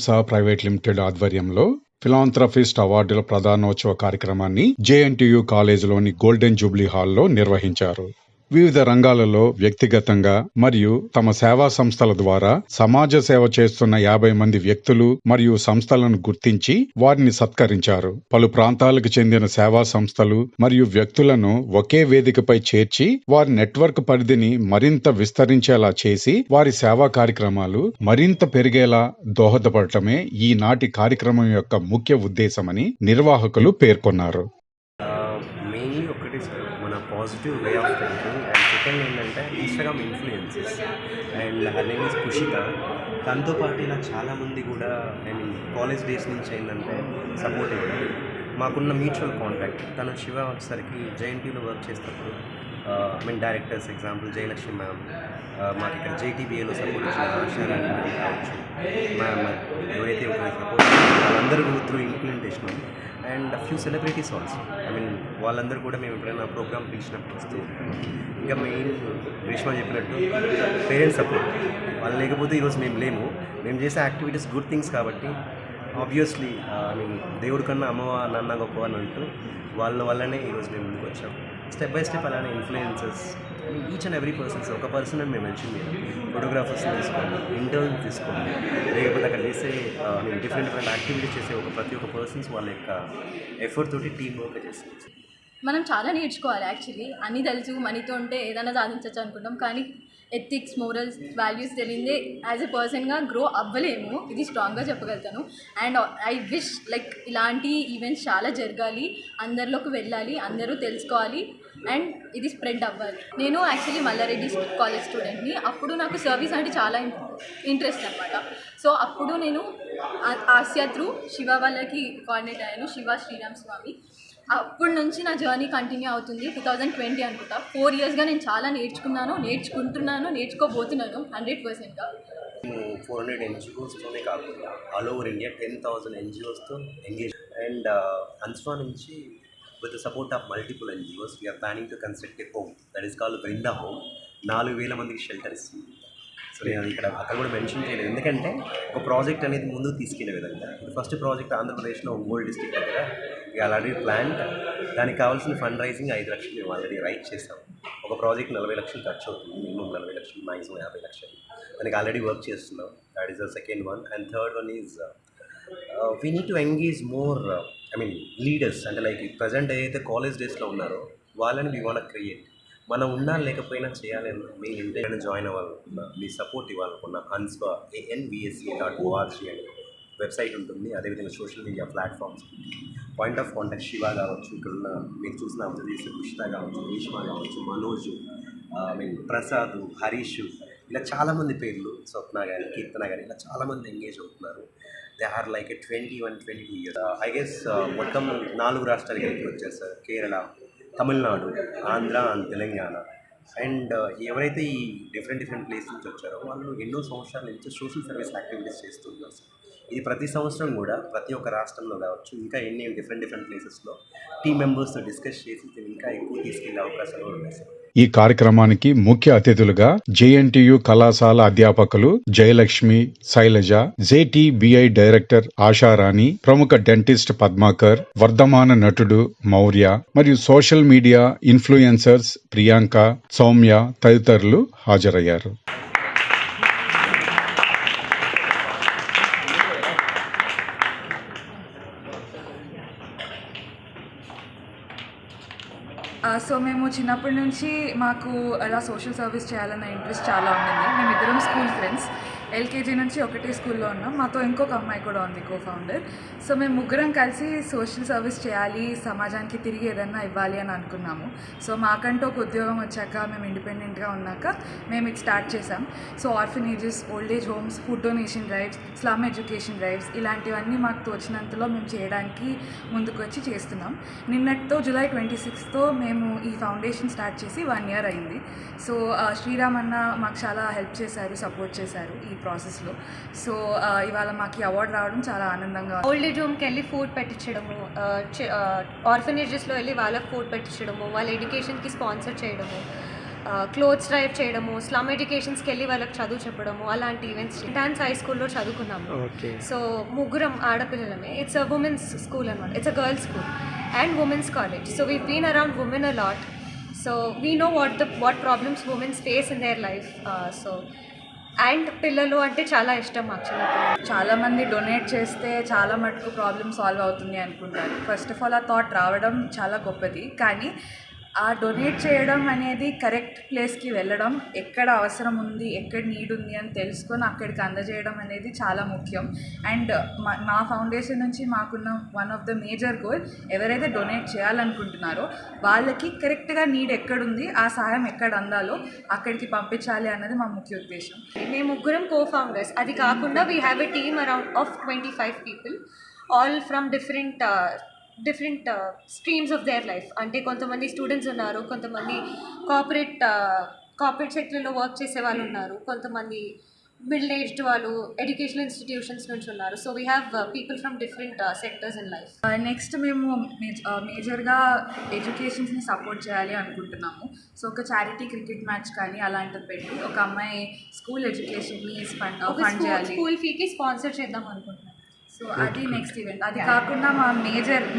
సా private limited ఆధ్వర్యంలో philanthropist అవార్డుల ప్రదానోత్సవ కార్యక్రమాన్ని జేఎన్టీయూ కాలేజీలోని గోల్డెన్ జూబ్లీ హాల్లో నిర్వహించారు. వివిధ రంగాలలో వ్యక్తిగతంగా మరియు తమ సేవా సంస్థల ద్వారా సమాజ సేవ చేస్తున్న 50 మంది వ్యక్తులు మరియు సంస్థలను గుర్తించి వారిని సత్కరించారు. పలు ప్రాంతాలకు చెందిన సేవా సంస్థలు మరియు వ్యక్తులను ఒకే వేదికపై చేర్చి వారి నెట్వర్క్ పరిధిని మరింత విస్తరించేలా చేసి వారి సేవా కార్యక్రమాలు మరింత పెరిగేలా దోహదపడటమే ఈనాటి కార్యక్రమం యొక్క ముఖ్య ఉద్దేశమని నిర్వాహకులు పేర్కొన్నారు. మెయిన్లీ ఒకటి సార్ మన positive way of thinking and second ఏంటంటే Instagram influences and her name is Kushitha. తనతో పాటు ఇలా చాలామంది కూడా ఐ మీన్ కాలేజ్ డేస్ నుంచి ఏంటంటే సపోర్ట్ ఇవ్వడం, మాకున్న మ్యూచువల్ కాంటాక్ట్. తను శివ వచ్చేసరికి జేఎన్టీయూలో వర్క్ చేసేటప్పుడు I mean directors example Jayalakshmi ma'am, మాకు ఇక్కడ జేటీబీఏలో సపోర్ట్ ఇచ్చిన ఆశారాణి మ్యామ్ కావచ్చు, మ్యామ్ ఎవరైతే సపోర్ట్ వాళ్ళందరూ through implementation and few celebrities also. I mean వాళ్ళందరూ కూడా మేము ఎప్పుడైనా ప్రోగ్రామ్ పిలిచినప్పుడు వస్తూ ఉంటాము. ఇంకా మెయిన్ గ్రీష్మ చెప్పినట్టు పేరెంట్స్ సపోర్ట్, వాళ్ళు లేకపోతే ఈరోజు మేము లేము. మేము చేసే యాక్టివిటీస్ గుడ్ థింగ్స్ కాబట్టి ఆబ్వియస్లీ ఐ మీన్ దేవుడి కన్నా అమ్మ నాన్న గొప్ప అని అంటూ వాళ్ళ వల్లనే ఈరోజు మేము ముందుకు వచ్చాము. స్టెప్ బై స్టెప్ అలానే influences each and every persons, ఒక పర్సన్ అని మేము మెన్షన్ చేయాలి. ఫోటోగ్రాఫర్స్ని తీసుకోండి, ఇంటర్న్ తీసుకోండి, లేకపోతే అక్కడ చేసే డిఫరెంట్ యాక్టివిటీస్ చేసే ప్రతి ఒక్క పర్సన్స్ వాళ్ళ యొక్క ఎఫర్ట్ తోటి టీమ్ వర్క్ చేస్తాం. మనం చాలా నేర్చుకోవాలి. యాక్చువల్లీ అన్నీ తెలుసు, మనీతో ఉంటే ఏదైనా సాధించవచ్చు అనుకుంటాం, కానీ ఎథిక్స్, మోరల్స్, వాల్యూస్ తెలియదే యాజ్ ఎ పర్సన్గా గ్రో అవ్వలేము. ఇది స్ట్రాంగ్గా చెప్పగలుగుతాను. అండ్ ఐ విష్ లైక్ ఇలాంటి ఈవెంట్స్ చాలా జరగాలి, అందరిలోకి వెళ్ళాలి, అందరూ తెలుసుకోవాలి అండ్ ఇది స్ప్రెడ్ అవ్వాలి. నేను యాక్చువల్లీ మల్లారెడ్డి కాలేజ్ స్టూడెంట్ని. అప్పుడు నాకు సర్వీస్ అంటే చాలా ఇంట్రెస్ట్ అనమాట. సో అప్పుడు నేను ఆసియా త్రూ శివ వాళ్ళకి కోఆర్డినేట్ అయ్యాను, శివ శ్రీరామ్ స్వామి. అప్పటి నుంచి నా జర్నీ కంటిన్యూ అవుతుంది. 2020 అనుకుంటా. 4 ఇయర్స్గా నేను చాలా నేర్చుకుంటున్నాను, నేర్చుకోబోతున్నాను 100%గా. 400 NGOస్తోనే కాకుండా ఆల్ ఓవర్ ఇండియా 10,000 NGOస్తో ఎంగేజ్ అండ్ అన్స్వా నుంచి with the support of multiple NGOs we're planning to construct a home that is called Brinda home. 4,000 మందికి షెల్టర్ ఇస్తుంది. సో నేను ఇక్కడ అక్కడ కూడా మెన్షన్ చేయలేదు, ఎందుకంటే ఒక ప్రాజెక్ట్ అనేది ముందుకు తీసుకెళ్లే విధంగా. ఇది ఫస్ట్ ప్రాజెక్ట్ ఆంధ్రప్రదేశ్లో ఒంగోలు డిస్ట్రిక్ట్ దగ్గర ఆల్రెడీ ప్లాన్. దానికి కావాల్సిన ఫండ్ రైజింగ్ 5 లక్షలు మేము ఆల్రెడీ రైట్ చేసాం. ఒక ప్రాజెక్ట్ 40 లక్షలు ఖర్చు అవుతుంది, మినిమం 40 లక్షలు, మ్యాక్సిమం 50 లక్షలు. దానికి ఆల్రెడీ వర్క్ చేస్తున్నాం. That is the second one. And third one is we need to engage more I mean leaders. అంటే లైక్ ప్రజెంట్ ఏదైతే కాలేజ్ డేస్లో ఉన్నారో వాళ్ళని వీ వాంట్ క్రియేట్. మనం ఉన్నా లేకపోయినా చేయాలి అని మెయిన్ ఇంటైనా జాయిన్ అవ్వాలనుకున్నా, మీ సపోర్ట్ ఇవ్వాలనుకున్నా అన్స్వా ANVSA.org అని వెబ్సైట్ ఉంటుంది. అదేవిధంగా social media platforms, point of contact Shiva కావచ్చు, ఇక్కడ ఉన్న మీరు చూసిన అబ్జర్వ్ చేసే కుషిత కావచ్చు, భీష్మ కావచ్చు, మనోజ్, ప్రసాద్, హరీష్, ఇలా చాలామంది పేర్లు, స్వప్న కానీ, కీర్తన కానీ, ఇలా చాలామంది ఎంగేజ్ అవుతున్నారు. They are like 21-22 years. I guess మొత్తం 4 రాష్ట్రాలకి వెళ్ళి వచ్చారు sir. Kerala, Tamil Nadu, Andhra and Telangana. And ఎవరైతే ఈ డిఫరెంట్ ప్లేస్ నుంచి వచ్చారో వాళ్ళు ఎన్నో సంవత్సరాల నుంచి సోషల్ సర్వీస్ యాక్టివిటీస్ చేస్తున్నారు సార్. ఇది ప్రతి సంవత్సరం కూడా ప్రతి ఒక్క రాష్ట్రంలో కావచ్చు, ఇంకా ఎన్ని డిఫరెంట్ ప్లేసెస్లో టీమ్ మెంబర్స్తో డిస్కస్ చేసి ఇంకా ఎక్కువ తీసుకెళ్లే అవకాశాలు ఉన్నాయి సార్. ఈ కార్యక్రమానికి ముఖ్య అతిథులుగా జేఎన్టీయూ కళాశాల అధ్యాపకులు జయలక్ష్మి, శైలజ, జేటీబీఐ డైరెక్టర్ ఆశారాణి, ప్రముఖ డెంటిస్ట్ పద్మాకర్, వర్ధమాన నటుడు మౌర్య మరియు social media influencers Priyanka, Soumya తదితరులు హాజరయ్యారు. సో మేము చిన్నప్పటి నుంచి మాకు అలా సోషల్ సర్వీస్ చేయాలన్న ఇంట్రెస్ట్ చాలా ఉండింది. మేమిద్దరం స్కూల్ ఫ్రెండ్స్. ఎల్కేజీ నుంచి ఒకటే స్కూల్లో ఉన్నాం. మాతో ఇంకొక అమ్మాయి కూడా ఉంది, కో-ఫౌండర్. సో మేము ముగ్గురం కలిసి సోషల్ సర్వీస్ చేయాలి, సమాజానికి తిరిగి ఏదన్నా ఇవ్వాలి అని అనుకున్నాము. సో మాకంటూ ఒక ఉద్యోగం వచ్చాక, మేము ఇండిపెండెంట్గా ఉన్నాక మేము ఇది స్టార్ట్ చేసాం. So orphanages, old age homes, food donation drives, slum education drives, ఇలాంటివన్నీ మాకు తోచినంతలో మేము చేయడానికి ముందుకు వచ్చి చేస్తున్నాం. నిన్నటితో జూలై 26తో మేము ఈ ఫౌండేషన్ స్టార్ట్ చేసి 1 year అయింది. సో శ్రీరామ్ అన్న మాకు చాలా హెల్ప్ చేశారు, సపోర్ట్ చేశారు ఈ ప్రాసెస్లో. సో ఇవాళ మాకు ఈ అవార్డు రావడం చాలా ఆనందంగా. ఓల్డ్ ఏజ్ హోమ్కి వెళ్ళి ఫుడ్ పెట్టించడము, ఆర్ఫనేజెస్లో వెళ్ళి వాళ్ళకి ఫుడ్ పెట్టించడము, వాళ్ళ ఎడ్యుకేషన్కి స్పాన్సర్ చేయడము, క్లోత్స్ డ్రైవ్ చేయడము, స్లమ్ ఎడ్యుకేషన్స్కి వెళ్ళి వాళ్ళకి చదువు చెప్పడము, అలాంటి ఈవెంట్స్ డాన్స్ హై స్కూల్లో చదువుకున్నాము. సో ముగ్గురం ఆడపిల్లలమే. ఇట్స్ అ ఉమెన్స్ స్కూల్ అనమాట. It's a girls school and women's college. So we been around women a lot. So we know what problems women's face in their life. So and పిల్లలు అంటే చాలా ఇష్టం మాకు చిన్నప్పుడు. చాలామంది డొనేట్ చేస్తే చాలా మటుకు ప్రాబ్లమ్ సాల్వ్ అవుతుంది అనుకుంటారు. ఫస్ట్ ఆఫ్ ఆల్ ఆ థాట్ రావడం చాలా గొప్పది, కానీ ఆ డొనేట్ చేయడం అనేది కరెక్ట్ ప్లేస్కి వెళ్ళడం, ఎక్కడ అవసరం ఉంది, ఎక్కడ నీడ్ ఉంది అని తెలుసుకొని అక్కడికి అందజేయడం అనేది చాలా ముఖ్యం. అండ్ మా ఫౌండేషన్ నుంచి మాకున్న one of the major goal, ఎవరైతే డొనేట్ చేయాలనుకుంటున్నారో వాళ్ళకి కరెక్ట్గా నీడ్ ఎక్కడుంది, ఆ సహాయం ఎక్కడ అందాలో అక్కడికి పంపించాలి అన్నది మా ముఖ్య ఉద్దేశం. మేము ముగ్గురం కో-ఫౌండర్స్. అది కాకుండా we have a team around of 25 people, all from different streams of their life. అంటే కొంతమంది స్టూడెంట్స్ ఉన్నారు, కొంతమంది కార్పొరేట్ సెక్టర్లో వర్క్ చేసే వాళ్ళు ఉన్నారు, కొంతమంది మిడిల్ ఏజ్డ్ వాళ్ళు ఎడ్యుకేషనల్ ఇన్స్టిట్యూషన్స్ నుంచి ఉన్నారు. So we have people from different sectors in life. Next మేము మేజర్గా ఎడ్యుకేషన్స్ని సపోర్ట్ చేయాలి అనుకుంటున్నాము. సో ఒక చారిటీ క్రికెట్ మ్యాచ్ కానీ అలాంటివి పెట్టి ఒక అమ్మాయి స్కూల్ ఎడ్యుకేషన్ని ఫండ్ చేయాలి. స్కూల్ ఫీకి స్పాన్సర్ చేద్దాం అనుకుంటున్నాం. సో అది నెక్స్ట్ ఈవెంట్. అది కాకుండా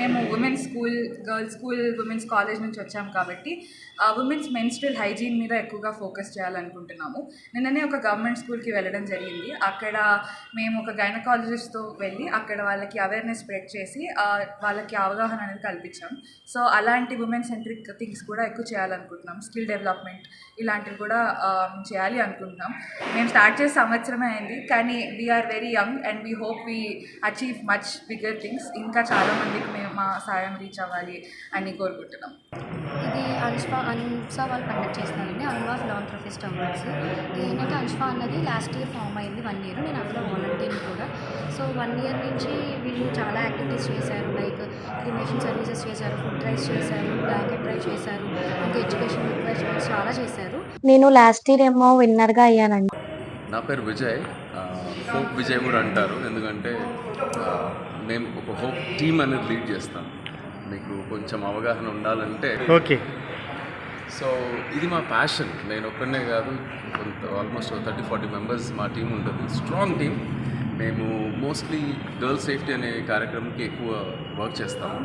మేము women's school, girls school, women's college నుంచి వచ్చాము కాబట్టి ఉమెన్స్ మెన్స్ట్రల్ హైజీన్ మీద ఎక్కువగా ఫోకస్ చేయాలనుకుంటున్నాము. నిన్ననే ఒక గవర్నమెంట్ స్కూల్కి వెళ్ళడం జరిగింది. అక్కడ మేము ఒక గైనకాలజిస్ట్తో వెళ్ళి అక్కడ వాళ్ళకి అవేర్నెస్ స్ప్రెడ్ చేసి వాళ్ళకి అవగాహన అనేది కల్పించాం. సో అలాంటి ఉమెన్ సెంట్రిక్ థింగ్స్ కూడా ఎక్కువ చేయాలనుకుంటున్నాం. స్కిల్ డెవలప్మెంట్ ఇలాంటివి కూడా చేయాలి అనుకుంటున్నాం. మేము స్టార్ట్ చేసే సంవత్సరమే అయింది, కానీ we are very young and we hope we achieve much bigger things. ఇంకా చాలామందికి మేము మా సాయం రీచ్ అవ్వాలి అని కోరుకుంటున్నాం. ఇది అన్స్వా వాళ్ళు కండక్ట్ చేస్తున్నారండి. అన్వా ఫిలాంథ్రఫిస్ట్ అవార్డ్స్. ఏంటంటే అన్స్వా అన్నది లాస్ట్ ఇయర్ ఫామ్ అయింది, 1 year. నేను అందులో వాలంటీర్ కూడా. సో 1 year నుంచి వీళ్ళు చాలా యాక్టివిటీస్ చేశారు. లైక్ క్రిమేషన్ సర్వీసెస్ చేశారు, ఫుడ్ డ్రైవ్స్ చేశారు, బ్లాంకెట్ డ్రైవ్ చేశారు, ఇంకా ఎడ్యుకేషన్ రిక్వెస్ట్ చాలా చేశారు. నేను లాస్ట్ ఇయర్ ఏమో విన్నర్గా అయ్యానండి. నా పేరు విజయ్. హోప్ విజయ్ కూడా అంటారు, ఎందుకంటే మేము ఒక హోప్ టీమ్ అనేది లీడ్ చేస్తాం. మీకు కొంచెం అవగాహన ఉండాలంటే ఓకే. సో ఇది మా ప్యాషన్. నేను ఒక్కనే కాదు, ఆల్మోస్ట్ 30-40 మెంబర్స్ మా టీం ఉంటుంది. Strong team. మేము మోస్ట్లీ గర్ల్ సేఫ్టీ అనే కార్యక్రమంకి ఎక్కువ వర్క్ చేస్తాము.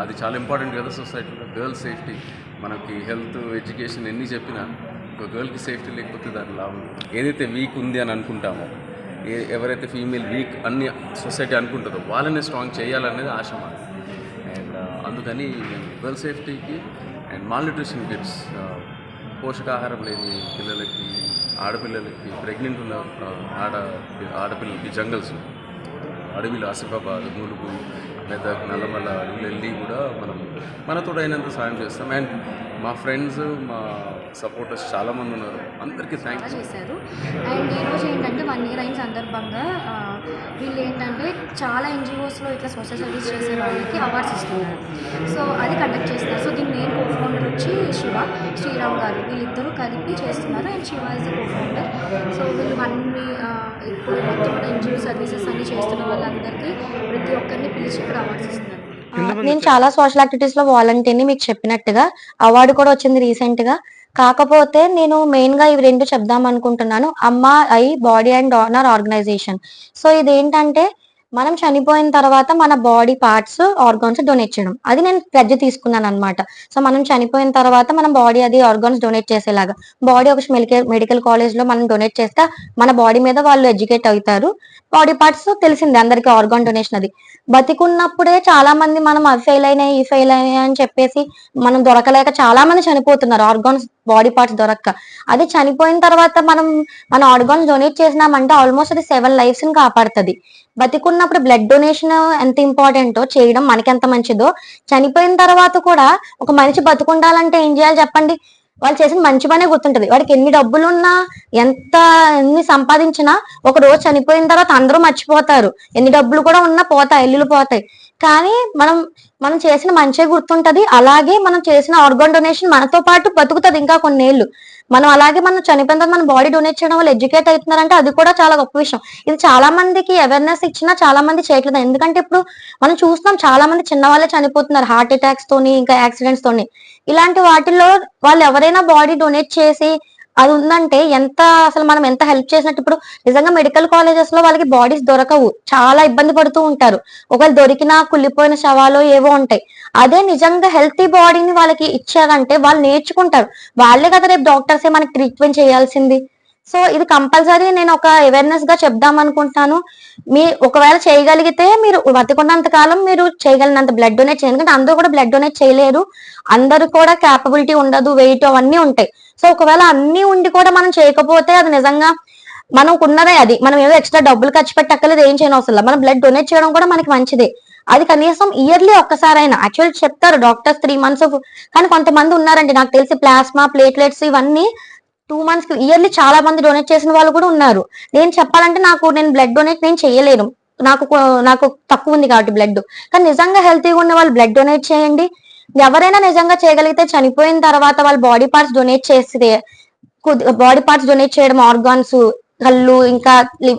అది చాలా ఇంపార్టెంట్ కదా సొసైటీలో. గర్ల్ సేఫ్టీ, మనకి హెల్త్, ఎడ్యుకేషన్ ఎన్ని చెప్పినా ఒక గర్ల్కి సేఫ్టీ లేకపోతే దాని లాభం. ఏదైతే వీక్ ఉంది అని అనుకుంటామో, ఎవరైతే ఫీమేల్ వీక్ అన్ని సొసైటీ అనుకుంటుందో వాళ్ళని స్ట్రాంగ్ చేయాలనేది ఆశ మాది. అండ్ అందుకని గర్ల్ సేఫ్టీకి అండ్ మాల్న్యూట్రిషన్ కిడ్స్, పోషకాహారం లేని పిల్లలకి, ఆడపిల్లలకి, ప్రెగ్నెంట్ ఉన్న ఆడపిల్లలకి జంగల్స్, అడవిలో ఆసిఫాబాద్, ములుగు, మెదక్, నల్లమల్ల అడవులు వెళ్ళి కూడా మనతో అయినంత సాయం చేస్తాం. అండ్ మా ఫ్రెండ్స్, మా సపోర్టర్స్ చాలామంది ఉన్నారు. అందరికీ థ్యాంక్స్ చేశారు. అండ్ ఈరోజు ఏంటంటే 1 year అయిన సందర్భంగా వీళ్ళు ఏంటంటే చాలా ఎన్జిఓస్లో ఇట్లా సోషల్ సర్వీస్ చేసే వాళ్ళకి అవార్డ్స్ ఇస్తున్నారు. సో అది కండక్ట్ చేస్తున్నారు. సో దీని మెయిన్ కో-ఫౌండర్ వచ్చి శ్రీరామ్ గారు. వీళ్ళిద్దరూ కలిపి చేస్తున్నారు. And Shiva is the co-founder. So వీళ్ళు ఇప్పుడు మొత్తం ఎన్జిఓ సర్వీసెస్ అన్ని చేస్తున్న వాళ్ళందరికీ ప్రతి ఒక్కరిని పిలిచి ఇక్కడ అవార్డ్స్ ఇస్తున్నారు. నేను చాలా సోషల్ యాక్టివిటీస్ లో వాలంటీర్ని, మీకు చెప్పినట్టుగా అవార్డు కూడా వచ్చింది రీసెంట్ గా. కాకపోతే నేను మెయిన్ గా ఇవి 2 చెప్దాం అనుకుంటున్నాను. అమ్మా eye body and donor organisation. So ఇదేంటంటే మనం చనిపోయిన తర్వాత మన బాడీ పార్ట్స్, ఆర్గాన్స్ డొనేట్ చేయడం. అది నేను ప్లెడ్జ్ తీసుకున్నాను అనమాట. సో మనం చనిపోయిన తర్వాత మన బాడీ అది ఆర్గాన్స్ డొనేట్ చేసేలాగా, బాడీ ఒక మెడికల్ కాలేజ్ లో మనం డొనేట్ చేస్తే మన బాడీ మీద వాళ్ళు ఎడ్యుకేట్ అవుతారు. బాడీ పార్ట్స్ తెలిసిందే అందరికి, ఆర్గాన్ డొనేషన్ అది. బతికున్నప్పుడే చాలా మంది మనం అవి ఫెయిల్ అయినాయి, ఈ ఫెయిల్ అయినాయి అని చెప్పేసి మనం దొరకలేక చాలా మంది చనిపోతున్నారు, ఆర్గాన్స్, బాడీ పార్ట్స్ దొరక్క. అది చనిపోయిన తర్వాత మన ఆర్గాన్స్ డొనేట్ చేసినామంటే ఆల్మోస్ట్ అది 7 lives ని కాపాడుతుంది. బతికున్నప్పుడు బ్లడ్ డొనేషన్ ఎంత ఇంపార్టెంటో, చేయడం మనకి ఎంత మంచిదో, చనిపోయిన తర్వాత కూడా ఒక మనిషి బతుకుండాలంటే ఏం చేయాలి చెప్పండి? వాళ్ళు చేసిన మంచి పనే గుర్తుంటది. వాడికి ఎన్ని డబ్బులున్నా, ఎన్ని సంపాదించినా ఒక రోజు చనిపోయిన తర్వాత అందరూ మర్చిపోతారు. ఎన్ని డబ్బులు కూడా ఉన్నా పోతాయి, ఇల్లులు పోతాయి. కానీ మనం చేసిన మంచి గుర్తుంటది. అలాగే మనం చేసిన ఆర్గాన్ డొనేషన్ మనతో పాటు బతుకుతుంది ఇంకా కొన్నేళ్ళు. మనం చనిపోయిన తర్వాత మన బాడీ డొనేట్ చేయడం వల్ల ఎడ్యుకేట్ అవుతున్నారంటే అది కూడా చాలా గొప్ప విషయం. ఇది చాలా మందికి అవేర్నెస్ ఇచ్చినా చాలా మంది చేయట్లేదు. ఎందుకంటే ఇప్పుడు మనం చూస్తున్నాం చాలా మంది చిన్న వాళ్ళే చనిపోతున్నారు హార్ట్ అటాక్స్ తోని, ఇంకా యాక్సిడెంట్స్ తోని. ఇలాంటి వాటిల్లో వాళ్ళు ఎవరైనా బాడీ డొనేట్ చేసి అది ఉందంటే అసలు మనం ఎంత హెల్ప్ చేసినట్టు. ఇప్పుడు నిజంగా మెడికల్ కాలేజెస్ లో వాళ్ళకి బాడీస్ దొరకవు, చాలా ఇబ్బంది పడుతూ ఉంటారు. ఒకవేళ దొరికినా కుళ్ళిపోయిన శవాలు ఏవో ఉంటాయి. అదే నిజంగా హెల్తీ బాడీని వాళ్ళకి ఇచ్చారంటే వాళ్ళు నేర్చుకుంటారు. వాళ్ళే కదా రేపు డాక్టర్సే మనకి ట్రీట్మెంట్ చేయాల్సింది. సో ఇది కంపల్సరీ నేను ఒక అవేర్నెస్ గా చెప్దాం అనుకుంటున్నాను. ఒకవేళ చేయగలిగితే మీరు బతికున్నంత కాలం మీరు చేయగలిగినంత బ్లడ్ డొనేట్ చేయండి. ఎందుకంటే అందరూ కూడా బ్లడ్ డొనేట్ చేయలేరు, అందరూ కూడా క్యాపబిలిటీ ఉండదు, వెయిట్ అవన్నీ ఉంటాయి. సో ఒకవేళ అన్ని ఉండి కూడా మనం చేయకపోతే అది నిజంగా మనకు ఉన్నదే. అది మనం ఏదో ఎక్స్ట్రా డబ్బులు ఖర్చు పెట్టక్కర్లేదు, ఏం చేయని అవసరం లేదు. మనం బ్లడ్ డొనేట్ చేయడం కూడా మనకి మంచిదే. అది కనీసం ఇయర్లీ ఒక్కసారైనా యాక్చువల్ చెప్తారు డాక్టర్స్ 3 months, కానీ కొంతమంది ఉన్నారండి నాకు తెలిసి ప్లాస్మా ప్లేట్లెట్స్ ఇవన్నీ 2 months ఇయర్లీ చాలా మంది డొనేట్ చేసిన వాళ్ళు కూడా ఉన్నారు. నేను చెప్పాలంటే నేను బ్లడ్ డొనేట్ నేను చేయలేను, నాకు తక్కువ ఉంది కాబట్టి బ్లడ్. కానీ నిజంగా హెల్తీగా ఉన్న వాళ్ళు బ్లడ్ డొనేట్ చేయండి. ఎవరైనా నిజంగా చేయగలిగితే చనిపోయిన తర్వాత వాళ్ళ బాడీ పార్ట్స్ డొనేట్ చేస్తే, బాడీ పార్ట్స్ డొనేట్ చేయడం, ఆర్గాన్స్, కళ్ళు, ఇంకా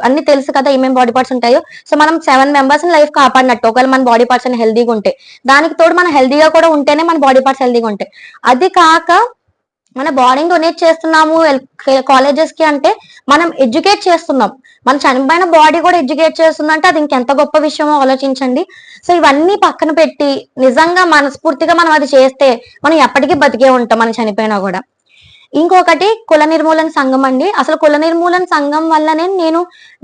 అన్ని తెలుసు కదా ఏమేమి బాడీ పార్ట్స్ ఉంటాయో. సో మనం 7 members లైఫ్ కాపాడినట్టు ఒకవేళ మన బాడీ పార్ట్స్ అని హెల్దీగా ఉంటే. దానికి తోడు మనం హెల్దీగా కూడా ఉంటేనే మన బాడీ పార్ట్స్ హెల్దీగా ఉంటాయి. అది కాక మన బాడీని డొనేట్ చేస్తున్నాము కాలేజెస్ కి అంటే మనం ఎడ్యుకేట్ చేస్తున్నాం. మన చనిపోయిన బాడీ కూడా ఎడ్యుకేట్ చేస్తుందంటే అది ఇంకెంత గొప్ప విషయమో ఆలోచించండి. సో ఇవన్నీ పక్కన పెట్టి నిజంగా మనస్ఫూర్తిగా మనం అది చేస్తే మనం ఎప్పటికీ బతికే ఉంటాం మనం చనిపోయినా కూడా. ఇంకొకటి కుల నిర్మూలన సంఘం అండి. అసలు కుల నిర్మూలన సంఘం వల్లనే నేను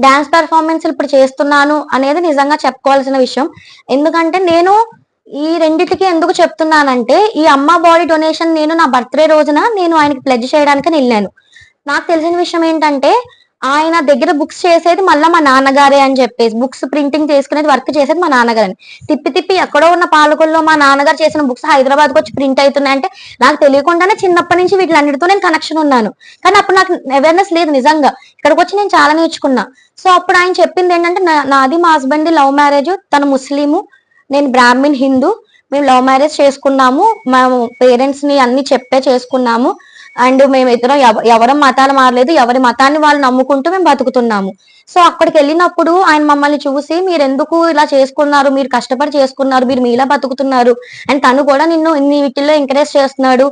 డాన్స్ పెర్ఫార్మెన్స్ ఇప్పుడు చేస్తున్నాను అనేది నిజంగా చెప్పుకోవాల్సిన విషయం. ఎందుకంటే నేను ఈ రెండిటికి ఎందుకు చెప్తున్నానంటే, ఈ అమ్మ బాడీ డొనేషన్ నేను నా బర్త్డే రోజున నేను ఆయనకి ప్లెడ్జ్ చేయడానికి వెళ్ళాను. నాకు తెలిసిన విషయం ఏంటంటే ఆయన దగ్గర బుక్స్ చేసేది మళ్ళీ మా నాన్నగారే అని చెప్పేసి, బుక్స్ ప్రింటింగ్ చేసుకునేది వర్క్ చేసేది మా నాన్నగారని. తిప్పి ఎక్కడో ఉన్న పాలకుల్లో మా నాన్నగారు చేసిన బుక్స్ హైదరాబాద్కి వచ్చి ప్రింట్ అవుతున్నాయంటే నాకు తెలియకుండానే చిన్నప్పటి నుంచి వీటిలన్నిటితో నేను కనెక్షన్ ఉన్నాను. కానీ అప్పుడు నాకు అవేర్నెస్ లేదు. నిజంగా ఇక్కడికి వచ్చి నేను చాలా నేర్చుకున్నా. సో అప్పుడు ఆయన చెప్పింది ఏంటంటే, నాది మా హస్బెండ్ లవ్ మ్యారేజ్, తను ముస్లిము, నేను బ్రాహ్మిన్ హిందూ, మేము లవ్ మ్యారేజ్ చేసుకున్నాము, మేము పేరెంట్స్ ని అన్ని చెప్పే చేసుకున్నాము. అండ్ మేము ఇద్దరం ఎవరి మతాలు మారలేదు, ఎవరి మతాన్ని వాళ్ళు నమ్ముకుంటూ మేము బతుకుతున్నాము. సో అక్కడికి వెళ్ళినప్పుడు ఆయన మమ్మల్ని చూసి, మీరు ఎందుకు ఇలా చేసుకున్నారు, మీరు కష్టపడి చేసుకున్నారు, మీరు మీలా బతుకుతున్నారు, అండ్ తను కూడా నిన్ను ఇన్ని వీటిల్లో ఎంకరేజ్ చేస్తున్నాడు,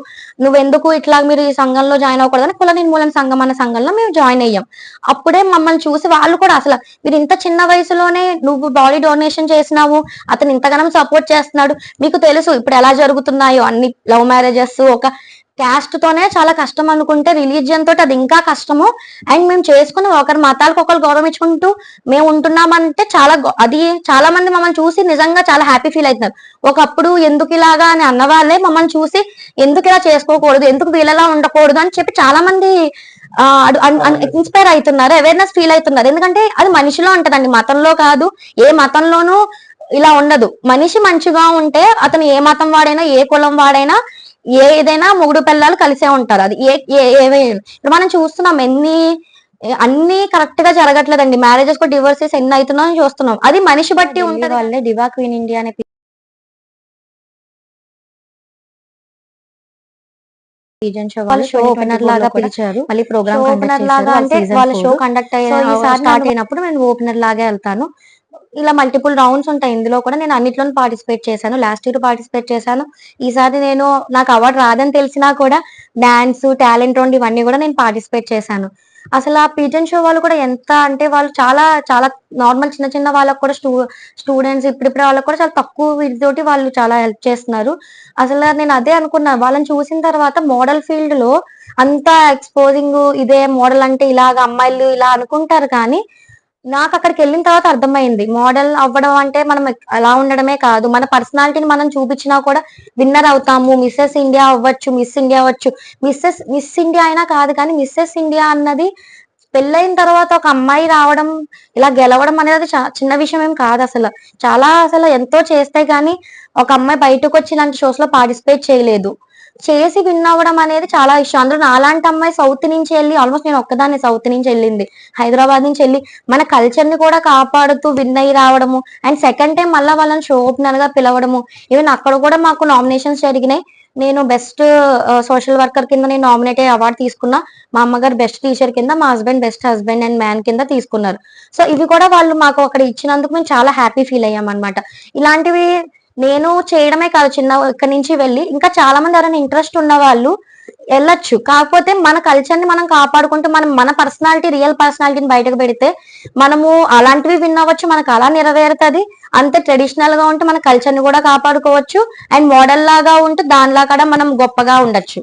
నువ్వెందుకు ఇట్లా మీరు ఈ సంఘంలో జాయిన్ అవ్వకూడదని కుల నిర్మూలన సంఘం అన్న సంఘంలో మేము జాయిన్ అయ్యాం. అప్పుడే మమ్మల్ని చూసి వాళ్ళు కూడా అసలు మీరు ఇంత చిన్న వయసులోనే నువ్వు బాడీ డొనేషన్ చేసినావు, అతను ఇంతగానం సపోర్ట్ చేస్తున్నాడు, మీకు తెలుసు ఇప్పుడు ఎలా జరుగుతున్నాయో అన్ని లవ్ మ్యారేజెస్, ఒక క్యాస్ట్ తోనే చాలా కష్టం అనుకుంటే రిలీజియన్ తోటి అది ఇంకా కష్టము. అండ్ మేము చేసుకుని ఒకరి మతాలకు ఒకరు గౌరవించుకుంటూ మేము ఉంటున్నామంటే అది చాలా మంది మమ్మల్ని చూసి నిజంగా చాలా హ్యాపీ ఫీల్ అవుతున్నారు. ఒకప్పుడు ఎందుకు ఇలాగా అని అన్న వాళ్ళే మమ్మల్ని చూసి ఎందుకు ఇలా చేసుకోకూడదు, ఎందుకు వీళ్ళలా ఉండకూడదు అని చెప్పి చాలా మంది ఇన్స్పైర్ అవుతున్నారు, అవేర్నెస్ ఫీల్ అవుతున్నారు. ఎందుకంటే అది మనిషిలో ఉంటదండి, మతంలో కాదు. ఏ మతంలోనూ ఇలా ఉండదు. మనిషి మంచిగా ఉంటే అతను ఏ మతం వాడైనా ఏ కులం వాడైనా ఏదైనా మొగుడు పిల్లలు కలిసే ఉంటారు. అది ఇప్పుడు మనం చూస్తున్నాం అన్ని కరెక్ట్ గా జరగట్లేదండి. మ్యారేజెస్ కూడా డివోర్సెస్ ఎన్ని అవుతున్నాయో చూస్తున్నాం. అది మనిషి బట్టి ఉంటుంది. వాళ్ళే డివా క్వీన్ ఇండియా అనే షో ఓపెనర్ లాగా పిలిచారు. మళ్ళీ ప్రోగ్రామ్ ఓపెనర్ లాగా అంటే వాళ్ళ షో కండక్ట్ స్టార్ట్ అయినప్పుడు నేను ఓపెనర్ లాగా వెళ్తాను. ఇలా మల్టిపుల్ రౌండ్స్ ఉంటాయి. ఇందులో కూడా నేను అన్నిట్లోనూ పార్టిసిపేట్ చేశాను. లాస్ట్ ఇయర్ పార్టిసిపేట్ చేశాను. ఈసారి నాకు అవార్డు రాదని తెలిసినా కూడా డాన్స్, టాలెంట్ రౌండ్ ఇవన్నీ కూడా నేను పార్టిసిపేట్ చేశాను. అసలు ఆ పీజన్ షో వాళ్ళు కూడా ఎంత అంటే వాళ్ళు చాలా చాలా నార్మల్ చిన్న వాళ్ళకు కూడా స్టూడెంట్స్ ఇప్పుడు వాళ్ళకి కూడా చాలా తక్కువ వీటితోటి వాళ్ళు చాలా హెల్ప్ చేస్తున్నారు. అసలు నేను అదే అనుకున్నా, వాళ్ళని చూసిన తర్వాత మోడల్ ఫీల్డ్ లో అంత ఎక్స్పోజింగ్, ఇదే మోడల్ అంటే ఇలాగ అమ్మాయిలు ఇలా అనుకుంటారు. కానీ నాకు అక్కడికి వెళ్ళిన తర్వాత అర్థమైంది, మోడల్ అవ్వడం అంటే మనం అలా ఉండడమే కాదు, మన పర్సనాలిటీని మనం చూపించినా కూడా విన్నర్ అవుతాము. మిస్సెస్ ఇండియా అవ్వచ్చు, మిస్ ఇండియా అవ్వచ్చు. మిస్ ఇండియా అయినా కాదు కానీ మిస్సెస్ ఇండియా అన్నది పెళ్ళైన తర్వాత ఒక అమ్మాయి రావడం, ఇలా గెలవడం అనేది చిన్న విషయం ఏం కాదు అసలు. అసలు ఎంతో చేస్తే గానీ ఒక అమ్మాయి బయటకు వచ్చి ఇలాంటి షోస్ లో పార్టిసిపేట్ చేయలేదు. చేసి విన్ అవ్వడం అనేది చాలా ఇష్టం. అందులో నాలాంటి అమ్మాయి సౌత్ నుంచి వెళ్ళి, ఆల్మోస్ట్ నేను ఒక్కదాన్ని సౌత్ నుంచి వెళ్ళింది, హైదరాబాద్ నుంచి వెళ్ళి మన కల్చర్ ని కూడా కాపాడుతూ విన్ అయ్యి రావడము, అండ్ సెకండ్ టైం మళ్ళీ వాళ్ళని షో ఓపెనర్ గా పిలవడము. ఈవెన్ అక్కడ కూడా మాకు నామినేషన్స్ జరిగినాయి. నేను బెస్ట్ సోషల్ వర్కర్ కింద నేను నామినేట్ అయ్యి అవార్డు తీసుకున్నా. మా అమ్మగారు బెస్ట్ టీచర్ కింద, మా husband best husband and man కింద తీసుకున్నారు. సో ఇవి కూడా వాళ్ళు మాకు అక్కడ ఇచ్చినందుకు మేము చాలా హ్యాపీ ఫీల్ అయ్యాం అనమాట. ఇలాంటివి నేను చేయడమే కాదు, ఇక్కడి నుంచి వెళ్ళి ఇంకా చాలా మంది ఎవరైనా ఇంట్రెస్ట్ ఉన్న వాళ్ళు వెళ్ళొచ్చు. కాకపోతే మన కల్చర్ ని మనం కాపాడుకుంటూ మన పర్సనాలిటీ, రియల్ పర్సనాలిటీని బయటకు పెడితే మనము అలాంటివి విన్ అవ్వచ్చు, మనకు అలా నెరవేరుతుంది. అంతే ట్రెడిషనల్ గా ఉంటే మన కల్చర్ ని కూడా కాపాడుకోవచ్చు, అండ్ మోడల్ లాగా ఉంటూ దానిలా కూడా మనం గొప్పగా ఉండొచ్చు.